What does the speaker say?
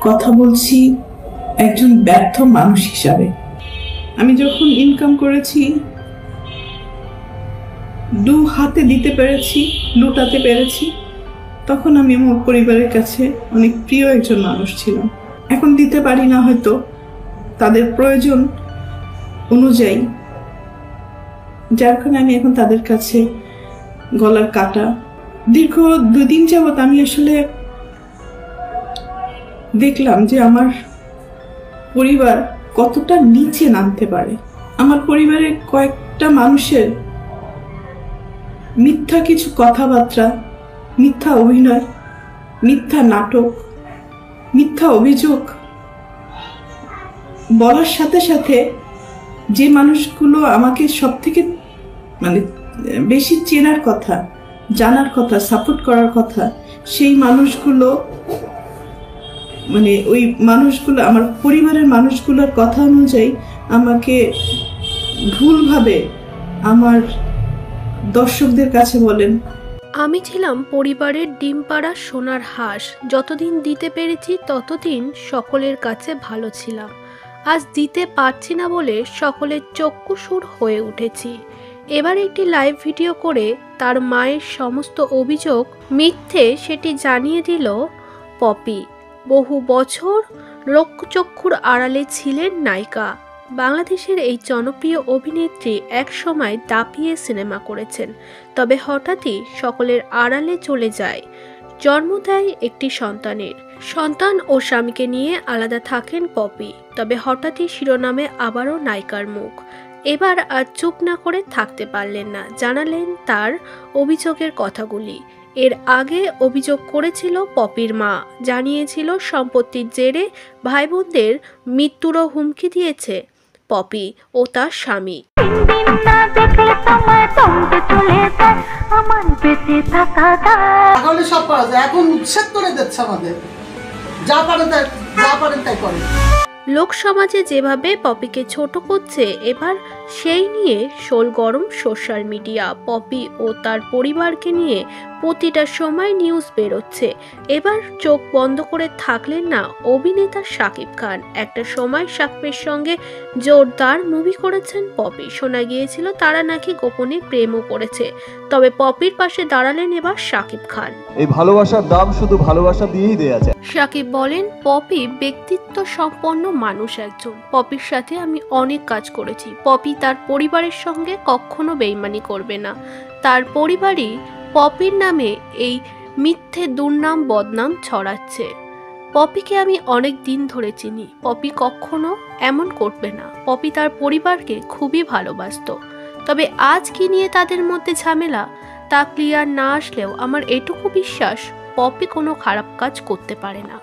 কথা বলছি একজন ব্যর্থ মানুষ হিসাবে। আমি যখন ইনকাম করেছি, দু হাতে দিতে পেরেছি, লুটাতে পেরেছি, তখন আমি আমার পরিবারের কাছে অনেক প্রিয় একজন মানুষ ছিলাম। এখন দিতে পারি না হয়তো তাদের প্রয়োজন অনুযায়ী, যার কারণে আমি এখন তাদের কাছে গলার কাটা। দীর্ঘ 2 দিন যাবৎ আমি আসলে দেখলাম যে আমার পরিবার কতটা নিচে নামতে পারে। আমার পরিবারের কয়েকটা মানুষের মিথ্যা কিছু কথাবার্তা, মিথ্যা অভিনয়, মিথ্যা নাটক, মিথ্যা অভিযোগ বলার সাথে সাথে যে মানুষগুলো আমাকে সব থেকে বেশি চেনার কথা, জানার কথা, সাপোর্ট করার কথা, সেই মানুষগুলো ওই মানুষগুলো আমার পরিবারের মানুষগুলোর কথা অনুযায়ী আমাকে ভুলভাবে আমার দর্শকদের কাছে বলেন। আমি ছিলাম পরিবারের ডিম পাড়া সোনার হাঁস। যতদিন দিতে পেরেছি ততদিন সকলের কাছে ভালো ছিলাম। আজ দিতে পারছি না বলে সকলের চক্ষুসুর হয়ে উঠেছি। এবার একটি লাইভ ভিডিও করে তার মায়ের সমস্ত অভিযোগ মিথ্যে সেটি জানিয়ে দিল পপি। বহু বছর লোকচক্ষুর আড়ালে ছিলেন নায়িকা। বাংলাদেশের এই জনপ্রিয় অভিনেত্রী এক সময় দাপিয়ে সিনেমা করেছেন, তবে হঠাৎই সকলের আড়ালে চলে যায়। জন্ম দেয় একটি সন্তান ও স্বামীকে নিয়ে আলাদা থাকেন পপি। তবে হঠাৎই শিরোনামে আবারও নায়িকার মুখ। এবার আর চুপ না করে থাকতে পারলেন না, জানালেন তার অভিযোগের কথাগুলি। এর আগে অভিযোগ করেছিল পপির মা, জানিয়েছিল সম্পত্তির জেরে ভাই বোনদের মৃত্যুরও হুমকি দিয়েছে পপি ও তার স্বামী। লোক সমাজে যেভাবে পপিকে ছোট করছে, এবার সেই নিয়ে শোল গরম সোশ্যাল মিডিয়া। পপি ও তার পরিবারকে নিয়ে প্রতিটা সময় নিউজ বেরোচ্ছে। এবার চোখ বন্ধ করে থাকলেন না অভিনেতা শাকিব খান। একটা সময় শাকিবের সঙ্গে জোরদার মুভি করেছেন পপি। শোনা গিয়েছিল তারা নাকি গোপনে প্রেমও করেছে। তবে পপির পাশে দাঁড়ালেন এবার শাকিব খান। এই ভালোবাসার দাম শুধু ভালোবাসা দিয়েই দেয়া যায়। শাকিব বলেন, পপি ব্যক্তিত্ব সম্পন্ন মানুষ একজন। পপির সাথে আমি অনেক কাজ করেছি। পপি তার পরিবারের সঙ্গে কখনো বেইমানি করবে না। তার পরিবারই পপির নামে এই মিথ্যে দুর্নাম বদনাম ছড়াচ্ছে। পপিকে আমি অনেক দিন ধরে চিনি। পপি কখনো এমন করবে না। পপি তার পরিবারকে খুবই ভালোবাসতো। তবে আজ কি নিয়ে তাদের মধ্যে ঝামেলা তা ক্লিয়ার না আসলেও আমার এটুকু বিশ্বাস, পপি কোনো খারাপ কাজ করতে পারে না।